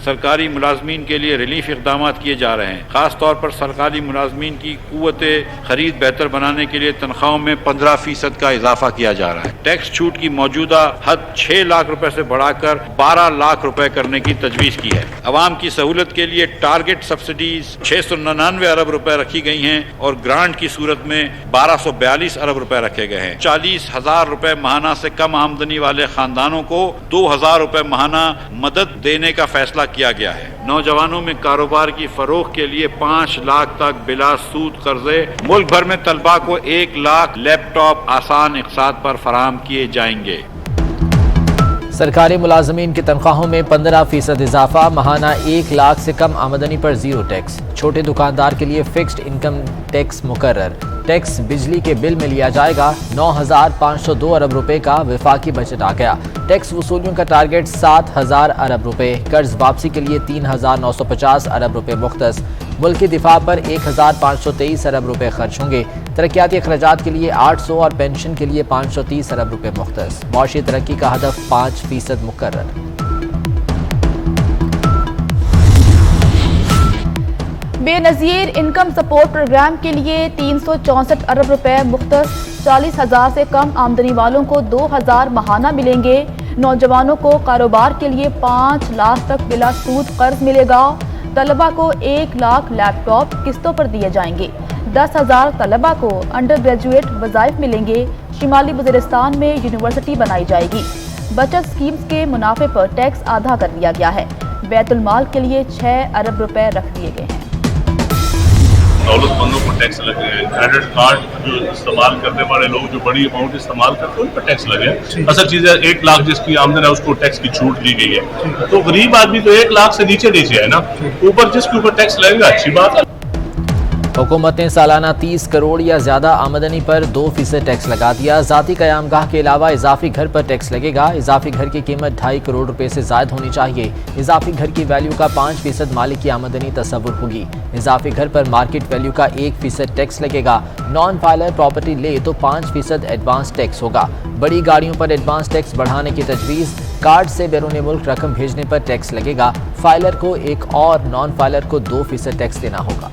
सरकारी मुलाजमीन के लिए रिलीफ इकदाम किए जा रहे हैं। खास तौर पर सरकारी मुलाजमीन की कुव्वत खरीद बेहतर बनाने के लिए तनख्वाहों में 15% का इजाफा किया जा रहा है। टैक्स छूट की मौजूदा हद 6 लाख रुपए से बढ़ाकर 12 लाख रुपए करने की तजवीज़ की है। अवाम की सहूलत के लिए टारगेट सब्सिडीज 699 अरब रुपए रखी गई हैं और ग्रांट की सूरत में 1242 अरब रुपए रखे गए हैं। 40,000 रुपए माहाना से कम आमदनी वाले खानदानों को 2,000 रुपए माहाना मदद देने का फैसला किया गया है। नौजवानों में कारोबार की फरोख के लिए 5 लाख तक बिला सूद कर्जे, मुल्क भर में तलबा को 1 लाख लैपटॉप आसान इक़्तिसाद पर फराहम किए जाएंगे। सरकारी मुलाजमीन की तनख्वाहों में 15% इजाफा, माहाना 1 लाख से कम आमदनी पर जीरो टैक्स। छोटे दुकानदार के लिए फिक्स्ड इनकम टैक्स मुकर्रर। टैक्स बिजली के बिल में लिया जाएगा। 9,502 अरब रुपए का वफाकी बजट आ गया। टैक्स वसूलियों का टारगेट 7,000 अरब रुपए। कर्ज वापसी के लिए 3,950 अरब रुपए मुख्तस। मुल्की दिफा पर 1,523 अरब रुपए खर्च होंगे। तरक्याती अखराजात के लिए 800 और पेंशन के लिए 530 अरब रुपए मुख्तस। मौशी तरक्की का हदफ 5% मुकर्रर। बेनज़ीर इनकम सपोर्ट प्रोग्राम के लिए 364 अरब रुपए मुख्तस। 40,000 से कम आमदनी वालों को 2,000 माहाना मिलेंगे। नौजवानों को कारोबार के लिए 5 लाख तक बिला सूद कर्ज मिलेगा। तलबा को 1 लाख लैपटॉप किस्तों पर दिए जाएंगे। 10,000 तलबा को अंडर ग्रेजुएट वज़ाइफ मिलेंगे। शिमाली वज़ीरिस्तान में यूनिवर्सिटी बनाई जाएगी। बचत स्कीम्स के मुनाफे पर टैक्स आधा कर दिया गया है। बैतुल माल के लिए 6 अरब रुपए रख दिए गए हैं। दौलतमंदों को टैक्स लगे हैं। क्रेडिट कार्ड जो इस्तेमाल करने वाले लोग जो बड़ी अमाउंट इस्तेमाल करते हैं उन पर टैक्स लगे हैं। असल चीज़ है 1 लाख जिसकी आमदन है उसको टैक्स की छूट दी गई है। तो गरीब आदमी तो 1 लाख से नीचे है ना, ऊपर जिसके ऊपर टैक्स लगेगा अच्छी बात है। हुकूमत ने सालाना 30 करोड़ या ज्यादा आमदनी पर 2% टैक्स लगा दिया। ज़ाती क़यामगाह के अलावा इजाफी घर पर टैक्स लगेगा। इजाफी घर की कीमत 2.5 करोड़ रुपए से ज़ायद होनी चाहिए। इजाफी घर की वैल्यू का 5% मालिक की आमदनी तस्वुर होगी। इजाफी घर पर मार्केट वैल्यू का 1% टैक्स लगेगा। नॉन फाइलर प्रॉपर्टी ले तो 5% एडवांस टैक्स होगा। बड़ी गाड़ियों पर एडवांस टैक्स बढ़ाने की तजवीज़। कार्ड से बैरून मुल्क रकम भेजने पर टैक्स लगेगा। फाइलर को 1 और नॉन फाइलर को 2% टैक्स देना होगा।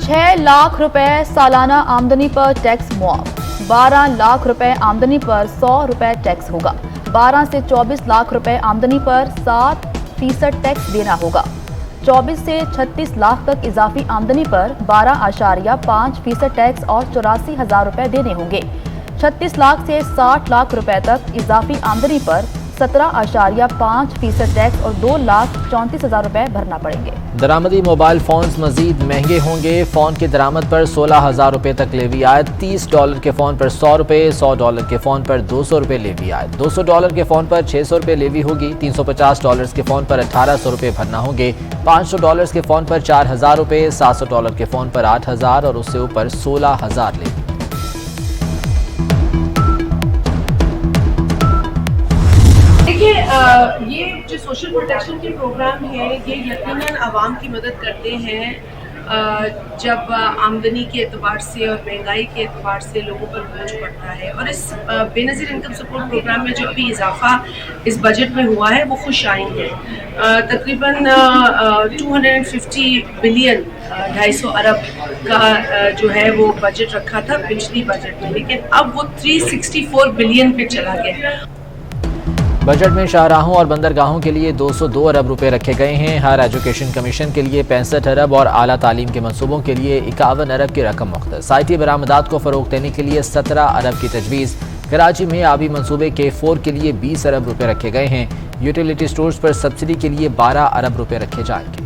6 लाख रुपए सालाना आमदनी पर टैक्स मुआफ। 12 लाख रुपए आमदनी पर 100 रुपए टैक्स होगा। 12 से 24 लाख रुपए आमदनी पर 7% टैक्स देना होगा। 24 से 36 लाख तक इजाफी आमदनी पर 12.5% टैक्स और 84,000 रुपए देने होंगे। 36 लाख से 60 लाख रुपए तक इजाफी आमदनी पर 17.5% टैक्स और 2,34,000 रुपए भरना पड़ेंगे। दरामदी मोबाइल फोन्स मजीद महंगे होंगे। फोन की दरामद पर 16,000 रुपए तक लेवी आयत। $30 के फोन पर 100 रुपए, $100 के फोन पर 200 रुपए लेवी आयत। $200 के फोन पर 600 रुपए लेवी होगी। $350 के फोन पर 1,800 रुपए भरना होंगे। $500 के फोन पर 4,000 रुपए, $700 के फोन पर 8,000 और उससे ऊपर 16,000 लेवी। देखिए ये जो सोशल प्रोटेक्शन के प्रोग्राम है ये यकीनन आवाम की मदद करते हैं जब आमदनी के एतबार से और महंगाई के एतबार से लोगों पर बोझ पड़ता है। और इस बेनज़ीर इनकम सपोर्ट प्रोग्राम में जो भी इजाफा इस बजट में हुआ है वो खुश आइंद है। तकरीबन 250 बिलियन 250 अरब का जो है वो बजट रखा था पिछली बजट में, लेकिन अब वो 364 बिलियन पे चला गया। बजट में शाहराहों और बंदरगाहों के लिए 202 अरब रुपए रखे गए हैं। हायर एजुकेशन कमीशन के लिए 65 अरब और आला तालीम के मंसूबों के लिए 51 अरब की रकम मुख्तस। IT बरामदात को फ़रोग़ देने के लिए 17 अरब की तजवीज़। कराची में आबी मंसूबे K4 के लिए 20 अरब रुपए रखे गए हैं। यूटिलिटी स्टोर्स पर सब्सिडी के लिए 12 अरब रुपए रखे जाएंगे।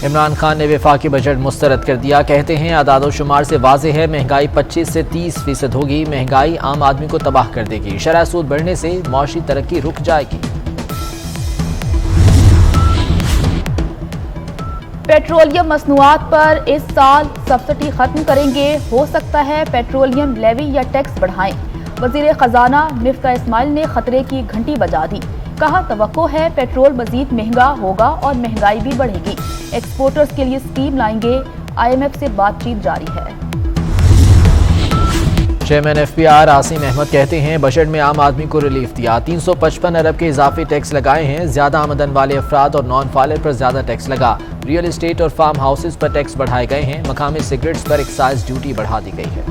इमरान खान ने वफाकी बजट मुस्तरद कर दिया। कहते हैं आदाद शुमार से वाज़ेह है महंगाई 25 से 30% होगी। महंगाई आम आदमी को तबाह कर देगी। शरह सूद बढ़ने से मौशी तरक्की रुक जाएगी। पेट्रोलियम मसनूआत पर इस साल सब्सिडी खत्म करेंगे। हो सकता है पेट्रोलियम लेवी या टैक्स बढ़ाएं। वजीर खजाना मिफ्ता इस्माइल ने खतरे की घंटी बजा दी। कहा तवक्को है पेट्रोल मजीद महंगा होगा और महंगाई भी बढ़ेगी। एक्सपोर्टर्स के लिए स्कीम लाएंगे, IMF से बातचीत जारी है। चेयरमैन FPR आसिम अहमद कहते हैं बजट में आम आदमी को रिलीफ दिया, 355 अरब के इजाफी टैक्स लगाए हैं, ज्यादा आमदन वाले अफराद और नॉन फाइलर पर ज्यादा टैक्स लगा। रियल एस्टेट और फार्म हाउसेज पर टैक्स बढ़ाए गए हैं, मकामी सिगरेट्स पर एक्साइज ड्यूटी बढ़ा दी गई है।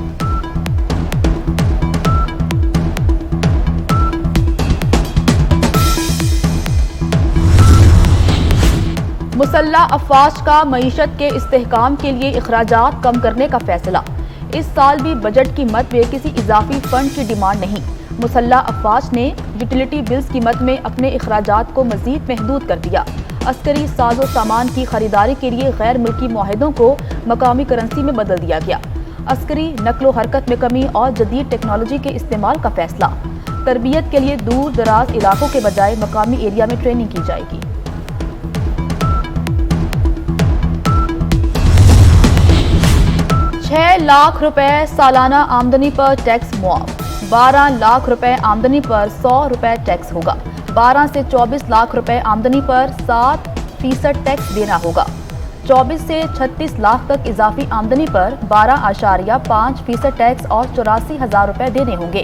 मुसल्ला अफवाज का मईशत के इस्तेहकाम के लिए अखराजात कम करने का फैसला। इस साल भी बजट की मद में किसी इजाफी फंड की डिमांड नहीं। मुसल्ला अफवाज ने यूटिलिटी बिल्स की मद में अपने अखराजात को मजीद महदूद कर दिया। अस्करी साजो सामान की खरीदारी के लिए गैर मुल्की मुआहिदों को मकामी करेंसी में बदल दिया गया। अस्करी नकलो हरकत में कमी और जदीद टेक्नोलॉजी के इस्तेमाल का फैसला। तरबियत के लिए दूर दराज इलाकों के बजाय मकामी एरिया में ट्रेनिंग की जाएगी। 6 लाख रुपए सालाना आमदनी पर टैक्स मुआफ। 12 लाख रुपए आमदनी पर 100 रुपए टैक्स होगा। 12 से 24 लाख रुपए आमदनी पर 7% टैक्स देना होगा। 24 से 36 लाख तक इजाफी आमदनी पर 12.5% टैक्स और 84,000 रुपए देने होंगे।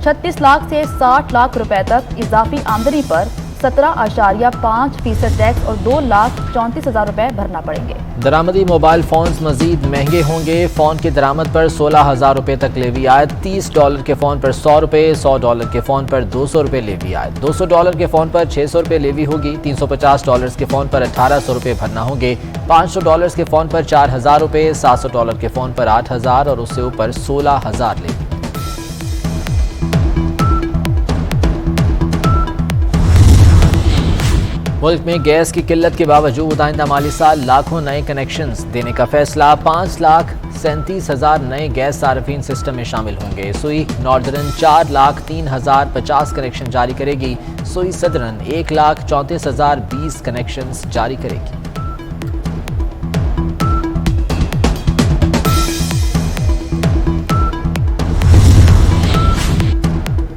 36 लाख से 60 लाख रुपए तक इजाफी आमदनी पर 17.5% टैक्स और 2,34,000 रुपए भरना पड़ेंगे। दरामदी मोबाइल फोन्स मजीद महंगे होंगे। फोन की दरामद पर 16,000 रुपए तक लेवी आयत। $30 के फोन पर 100 रुपए, $100 के फोन पर 200 रुपए लेवी आयत। $200 के फोन पर 600 रुपए लेवी होगी। $350 के फोन पर 1,800 रुपए भरना होंगे। $500 के फोन पर 4,000 रुपए, $700 के फोन पर 8,000 और उससे ऊपर 16,000 लेवी। मुल्क में गैस की किल्लत के बावजूद आइंदा माली साल लाखों नए कनेक्शंस देने का फैसला। 5,37,000 नए गैस सार्फिन सिस्टम में शामिल होंगे। सुई नॉर्दर्न 4,03,050 कनेक्शन जारी करेगी। सुई सदर्न 1,34,020 कनेक्शंस जारी करेगी।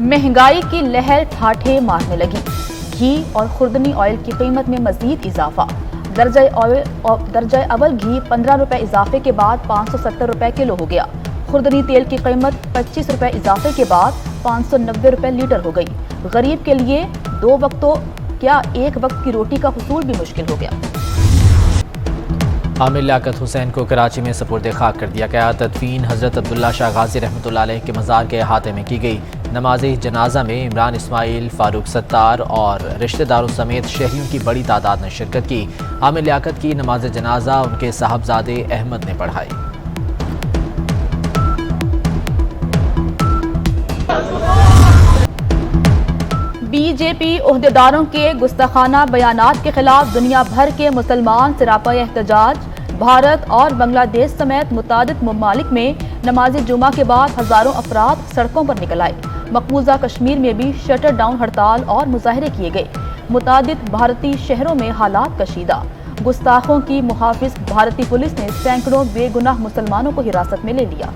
महंगाई की लहर ठाठे मारने लगी। घी और खुर्दनी ऑयल की कीमत में मजीद इजाफा। दर्जा अवल घी 15 रुपए इजाफे के बाद 570 रुपए किलो हो गया। खुर्दनी तेल की कीमत 25 रुपए इजाफे के बाद 590 रुपए लीटर हो गई। गरीब के लिए 2 वक्तों क्या 1 वक्त की रोटी का हुसूल भी मुश्किल हो गया। आमिर लियाकत हुसैन को कराची में सपुर्द खाक कर दिया गया। तदफीन हजरत अब्दुल्ला शाह गाजी रहमतुल्लाह अलैह के मज़ार के अहाते में की गई। नमाज जनाजा में इमरान इस्माइल, फारूक सत्तार और रिश्तेदारों समेत शहरियों की बड़ी तादाद ने शिरकत की। आमिर लियाकत की नमाज जनाजा उनके साहबजादे अहमद ने पढ़ाई। बीजेपी ओहदेदारों के गुस्ताखाना बयानात के खिलाफ दुनिया भर के मुसलमान सरापा एहतजाज। भारत और बांग्लादेश समेत मुतादिद ममालिक में नमाज जुमा के बाद हजारों अफराद सड़कों पर निकल आए। मकबूजा कश्मीर में भी शटर डाउन हड़ताल और मुजाहरे किए गए। मुतादिद भारतीय शहरों में हालात कशीदा। गुस्ताखों की मुहाफिज भारतीय पुलिस ने सैकड़ों बेगुनाह मुसलमानों को हिरासत में ले लिया।